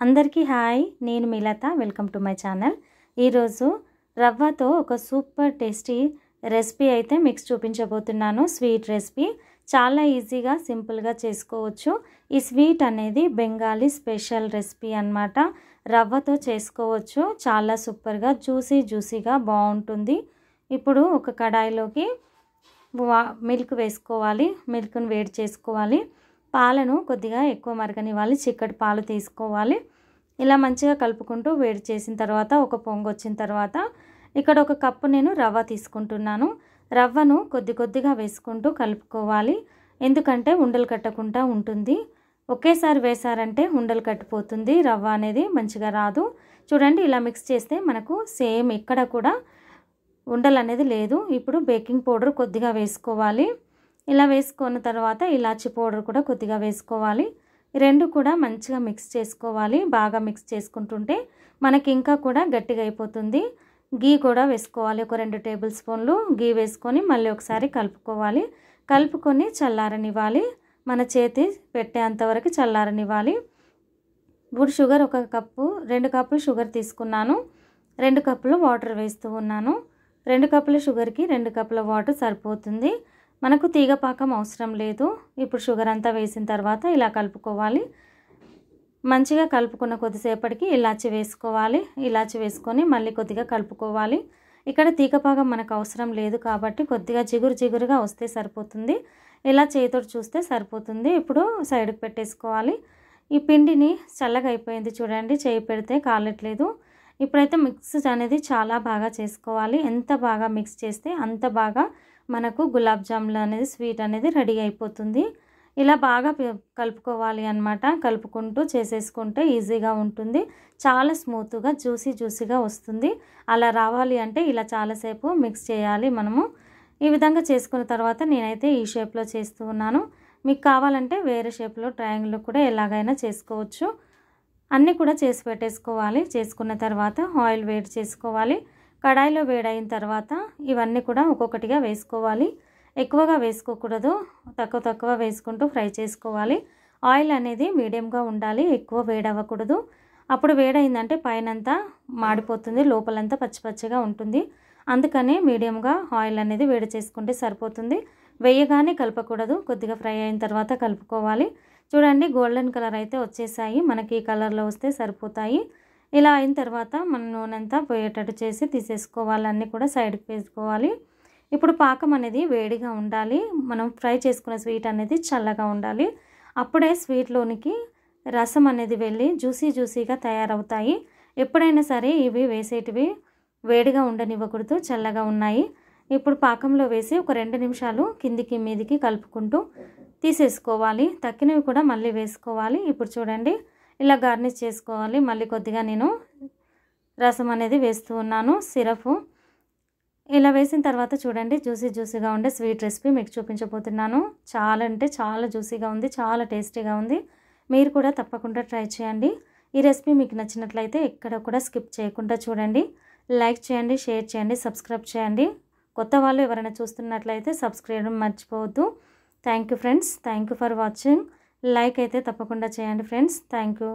అందరికీ హాయ్, నేను మీలత. Welcome to my channel. ఈరోజు రవ్వతో ఒక సూపర్ టేస్టీ రెసిపీ అయితే మీకు చూపించబోతున్నాను. స్వీట్ రెసిపీ చాలా ఈజీగా సింపుల్గా చేసుకోవచ్చు. ఈ స్వీట్ అనేది బెంగాలీ స్పెషల్ రెసిపీ అన్నమాట. రవ్వతో చేసుకోవచ్చు. చాలా సూపర్గా జ్యూసీగా బాగుంటుంది. ఇప్పుడు ఒక కడాయిలోకి మిల్క్ వేసుకోవాలి. మిల్క్ను వేడి చేసుకోవాలి. పాలను కొద్దిగా ఎక్కువ మరగనివ్వాలి. చిక్కటి పాలు తీసుకోవాలి. ఇలా మంచిగా కలుపుకుంటూ వేడి చేసిన తర్వాత ఒక పొంగు వచ్చిన తర్వాత ఇక్కడ ఒక కప్పు నేను రవ్వ తీసుకుంటున్నాను. రవ్వను కొద్దిగా వేసుకుంటూ కలుపుకోవాలి. ఎందుకంటే ఉండలు కట్టకుండా ఉంటుంది. ఒకేసారి వేసారంటే ఉండలు కట్టిపోతుంది. రవ్వ అనేది మంచిగా రాదు. చూడండి, ఇలా మిక్స్ చేస్తే మనకు సేమ్ ఎక్కడ కూడా ఉండలు అనేది లేదు. ఇప్పుడు బేకింగ్ పౌడర్ కొద్దిగా వేసుకోవాలి. ఇలా వేసుకున్న తర్వాత ఇలాచీ పౌడర్ కూడా కొద్దిగా వేసుకోవాలి. రెండు కూడా మంచిగా మిక్స్ చేసుకోవాలి. బాగా మిక్స్ చేసుకుంటుంటే మనకి ఇంకా కూడా గట్టిగా అయిపోతుంది. గీ కూడా వేసుకోవాలి. ఒక 2 టేబుల్ స్పూన్లు గీ వేసుకొని మళ్ళీ ఒకసారి కలుపుకోవాలి. కలుపుకొని చల్లారనివ్వాలి. మన చేతి పెట్టేంత వరకు చల్లారనివ్వాలి. ఇప్పుడు షుగర్ ఒక కప్పు, 2 కప్పులు షుగర్ తీసుకున్నాను. 2 కప్పులు వాటర్ వేస్తూ ఉన్నాను. 2 కప్పుల షుగర్కి 2 కప్పుల వాటర్ సరిపోతుంది. మనకు తీగపాకం అవసరం లేదు. ఇప్పుడు షుగర్ అంతా వేసిన తర్వాత ఇలా కలుపుకోవాలి. మంచిగా కలుపుకున్న కొద్దిసేపటికి ఇలాచి వేసుకోవాలి. ఇలాచి వేసుకొని మళ్ళీ కొద్దిగా కలుపుకోవాలి. ఇక్కడ తీగపాకం మనకు అవసరం లేదు కాబట్టి కొద్దిగా జిగురుగా వస్తే సరిపోతుంది. ఇలా చేతితో చూస్తే సరిపోతుంది. ఇప్పుడు సైడ్కి పెట్టేసుకోవాలి. ఈ పిండిని చల్లగా అయిపోయింది చూడండి, చేయి పెడితే కాలట్లేదు. ఇప్పుడైతే మిక్స్ అనేది చాలా బాగా చేసుకోవాలి. ఎంత బాగా మిక్స్ చేస్తే అంత బాగా మనకు గులాబ్ జాములు అనేది స్వీట్ అనేది రెడీ అయిపోతుంది. ఇలా బాగా కలుపుకోవాలి అన్నమాట. కలుపుకుంటూ చేసేసుకుంటే ఈజీగా ఉంటుంది. చాలా స్మూత్గా జ్యూసీగా వస్తుంది. అలా రావాలి అంటే ఇలా చాలాసేపు మిక్స్ చేయాలి మనము. ఈ విధంగా చేసుకున్న తర్వాత నేనైతే ఈ షేప్లో చేస్తూ ఉన్నాను. మీకు కావాలంటే వేరే షేప్లో ట్రయాంగిల్ కూడా ఎలాగైనా చేసుకోవచ్చు. అన్నీ కూడా చేసి పెట్టేసుకోవాలి. చేసుకున్న తర్వాత ఆయిల్ వేడి చేసుకోవాలి. కడాయిలో వేడైన తర్వాత ఇవన్నీ కూడా ఒక్కొక్కటిగా వేసుకోవాలి. ఎక్కువగా వేసుకోకూడదు. తక్కువ వేసుకుంటూ ఫ్రై చేసుకోవాలి. ఆయిల్ అనేది మీడియంగా ఉండాలి. ఎక్కువ వేడవ్వకూడదు. అప్పుడు వేడైందంటే పైనంతా మాడిపోతుంది, లోపలంతా పచ్చిగా ఉంటుంది. అందుకని మీడియంగా ఆయిల్ అనేది వేడి చేసుకుంటే సరిపోతుంది. వేయగానే కలపకూడదు. కొద్దిగా ఫ్రై అయిన తర్వాత కలుపుకోవాలి. చూడండి, గోల్డెన్ కలర్ అయితే వచ్చేసాయి. మనకి ఈ కలర్లో వస్తే సరిపోతాయి. ఇలా అయిన తర్వాత మనం నూనె అంతా పోయేటట్టు చేసి తీసేసుకోవాలి. అన్నీ కూడా సైడ్కి వేసుకోవాలి. ఇప్పుడు పాకం అనేది వేడిగా ఉండాలి. మనం ఫ్రై చేసుకున్న స్వీట్ అనేది చల్లగా ఉండాలి. అప్పుడే స్వీట్లోనికి రసం అనేది వెళ్ళి జ్యూసీగా తయారవుతాయి. ఎప్పుడైనా సరే ఇవి వేసేటివి వేడిగా ఉండనివ్వకూడదు, చల్లగా ఉన్నాయి. ఇప్పుడు పాకంలో వేసి ఒక 2 నిమిషాలు కిందికి మీదికి కలుపుకుంటూ తీసేసుకోవాలి. తక్కినవి కూడా మళ్ళీ వేసుకోవాలి. ఇప్పుడు చూడండి, ఇలా గార్నిష్ చేసుకోవాలి. మళ్ళీ కొద్దిగా నేను రసం అనేది వేస్తూ ఉన్నాను, సిరప్. ఇలా వేసిన తర్వాత చూడండి, జ్యూసీగా ఉండే స్వీట్ రెసిపీ మీకు చూపించబోతున్నాను. చాలా అంటే చాలా జ్యూసీగా ఉంది, చాలా టేస్టీగా ఉంది. మీరు కూడా తప్పకుండా ట్రై చేయండి. ఈ రెసిపీ మీకు నచ్చినట్లయితే ఎక్కడ కూడా స్కిప్ చేయకుండా చూడండి. లైక్ చేయండి, షేర్ చేయండి, సబ్స్క్రైబ్ చేయండి. కొత్త వాళ్ళు ఎవరైనా చూస్తున్నట్లయితే సబ్స్క్రైబ్ మర్చిపోవద్దు. Thank you friends. Thank you for watching. Like అయితే తప్పకుండా చేయండి ఫ్రెండ్స్. Thank you.